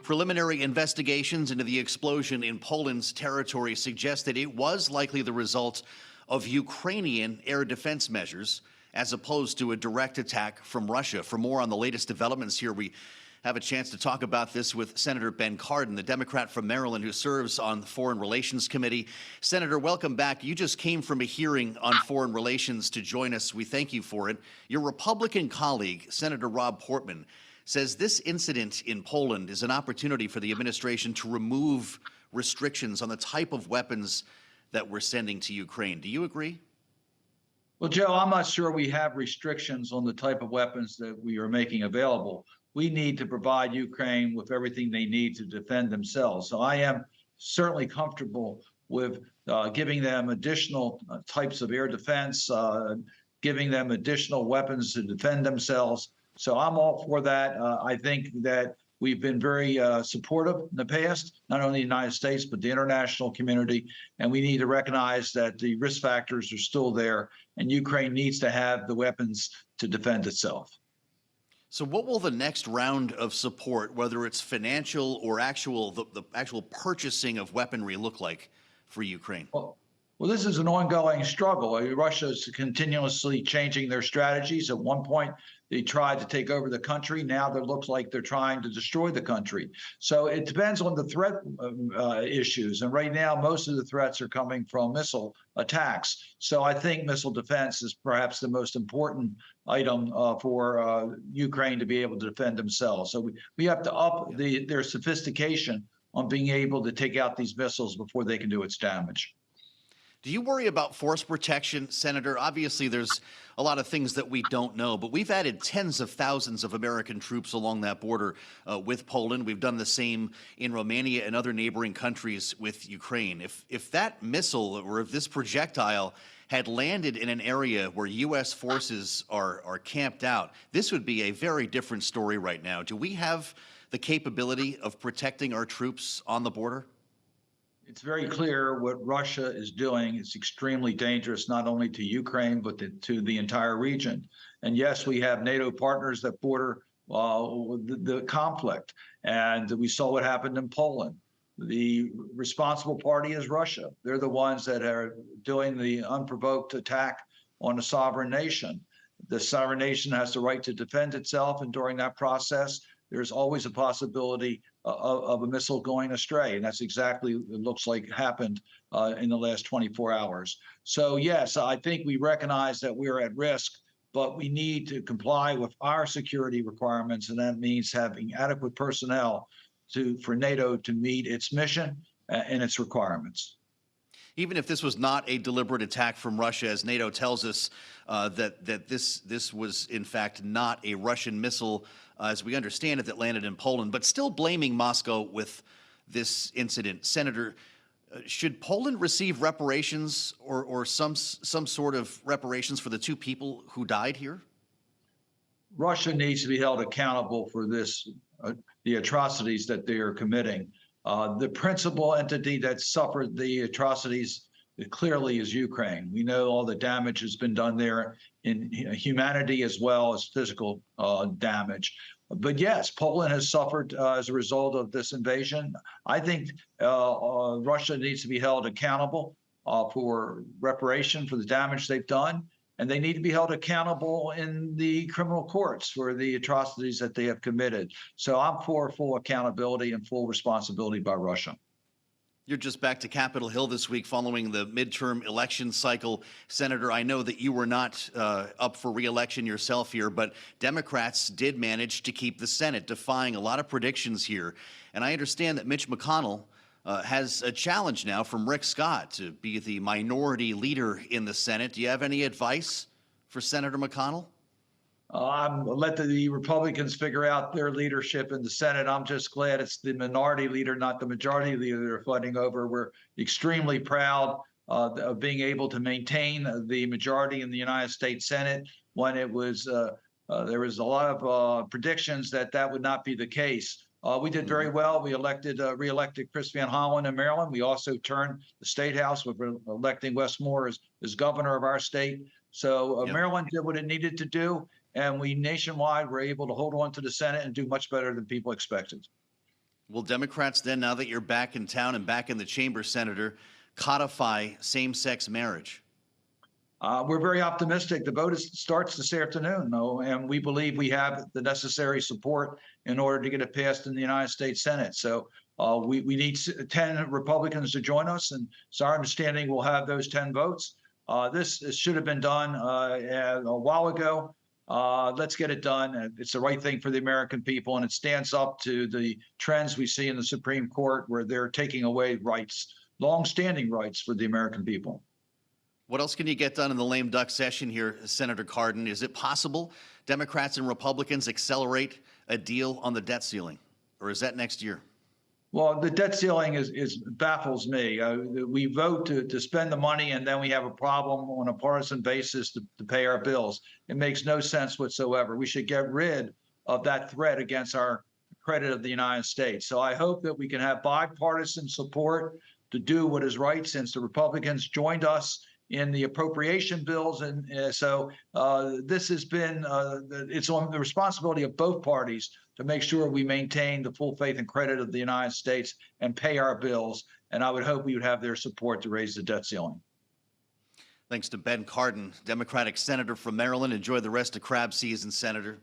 Preliminary investigations into the explosion in Poland's territory suggest that it was likely the result of Ukrainian air defense measures as opposed to a direct attack from Russia. For more on the latest developments here, we have a chance to talk about this with Senator Ben Cardin, the Democrat from Maryland who serves on the Foreign Relations Committee. Senator, welcome back. You just came from a hearing on foreign relations to join us. We thank you for it. Your Republican colleague, Senator Rob Portman, says this incident in Poland is an opportunity for the administration to remove restrictions on the type of weapons that we're sending to Ukraine. Do you agree? Well, Joe, I'm not sure we have restrictions on the type of weapons that we are making available. We need to provide Ukraine with everything they need to defend themselves. So I am certainly comfortable with giving them additional types of air defense, giving them additional weapons to defend themselves. So I'm all for that. I think that we've been very supportive in the past, not only the United States, but the international community. And we need to recognize that the risk factors are still there, and Ukraine needs to have the weapons to defend itself. So what will the next round of support, whether it's financial or the actual purchasing of weaponry, look like for Ukraine? Well, this is an ongoing struggle. Russia is continuously changing their strategies. At one point, they tried to take over the country. Now it looks like they're trying to destroy the country. So it depends on the threat issues. And right now, most of the threats are coming from missile attacks. So I think missile defense is perhaps the most important item for Ukraine to be able to defend themselves. So we have to up their sophistication on being able to take out these missiles before they can do its damage. Do you worry about force protection, Senator? Obviously, there's a lot of things that we don't know, but we've added tens of thousands of American troops along that border with Poland. We've done the same in Romania and other neighboring countries with Ukraine. If that missile or if this projectile had landed in an area where U.S. forces are camped out, this would be a very different story right now. Do we have the capability of protecting our troops on the border? It's very clear what Russia is doing is extremely dangerous, not only to Ukraine, but to the entire region. And yes, we have NATO partners that border the conflict. And we saw what happened in Poland. The responsible party is Russia. They're the ones that are doing the unprovoked attack on a sovereign nation. The sovereign nation has the right to defend itself. And during that process, there's always a possibility of a missile going astray. And that's exactly what it looks like happened in the last 24 hours. So, yes, I think we recognize that we're at risk, but we need to comply with our security requirements. And that means having adequate personnel for NATO to meet its mission and its requirements. Even if this was not a deliberate attack from Russia, as NATO tells us that this was, in fact, not a Russian missile, as we understand it, that landed in Poland, but still blaming Moscow with this incident. Senator, should Poland receive reparations or some sort of reparations for the two people who died here? Russia needs to be held accountable for this, the atrocities that they are committing. The principal entity that suffered the atrocities clearly is Ukraine. We know all the damage has been done there in humanity as well as physical damage. But yes, Poland has suffered as a result of this invasion. I think Russia needs to be held accountable for reparation for the damage they've done. And they need to be held accountable in the criminal courts for the atrocities that they have committed. So I'm for full accountability and full responsibility by Russia. You're just back to Capitol Hill this week following the midterm election cycle. Senator, I know that you were not up for re-election yourself here, but Democrats did manage to keep the Senate, defying a lot of predictions here. And I understand that Mitch McConnell has a challenge now from Rick Scott to be the minority leader in the Senate. Do you have any advice for Senator McConnell? Let the Republicans figure out their leadership in the Senate. I'm just glad it's the minority leader, not the majority leader they're fighting over. We're extremely proud of being able to maintain the majority in the United States Senate when it was there was a lot of predictions that would not be the case. We did very well. We re-elected Chris Van Hollen in Maryland. We also turned the state house with electing Wes Moore as governor of our state. So Maryland did what it needed to do, and we nationwide were able to hold on to the Senate and do much better than people expected. Will Democrats then, now that you're back in town and back in the chamber, Senator, codify same-sex marriage? We're very optimistic. The vote starts this afternoon, though, and we believe we have the necessary support in order to get it passed in the United States Senate. So we need 10 Republicans to join us, and it's our understanding we'll have those 10 votes. This should have been done a while ago. Let's get it done. It's the right thing for the American people, and it stands up to the trends we see in the Supreme Court where they're taking away rights, long-standing rights for the American people. What else can you get done in the lame duck session here, Senator Cardin? Is it possible Democrats and Republicans accelerate a deal on the debt ceiling, or is that next year? Well, the debt ceiling baffles me. We vote to spend the money, and then we have a problem on a partisan basis to pay our bills. It makes no sense whatsoever. We should get rid of that threat against our credit of the United States. So I hope that we can have bipartisan support to do what is right, since the Republicans joined us in the appropriation bills. And so this has been, it's on the responsibility of both parties to make sure we maintain the full faith and credit of the United States and pay our bills. And I would hope we would have their support to raise the debt ceiling. Thanks to Ben Cardin, Democratic senator from Maryland. Enjoy the rest of crab season, Senator.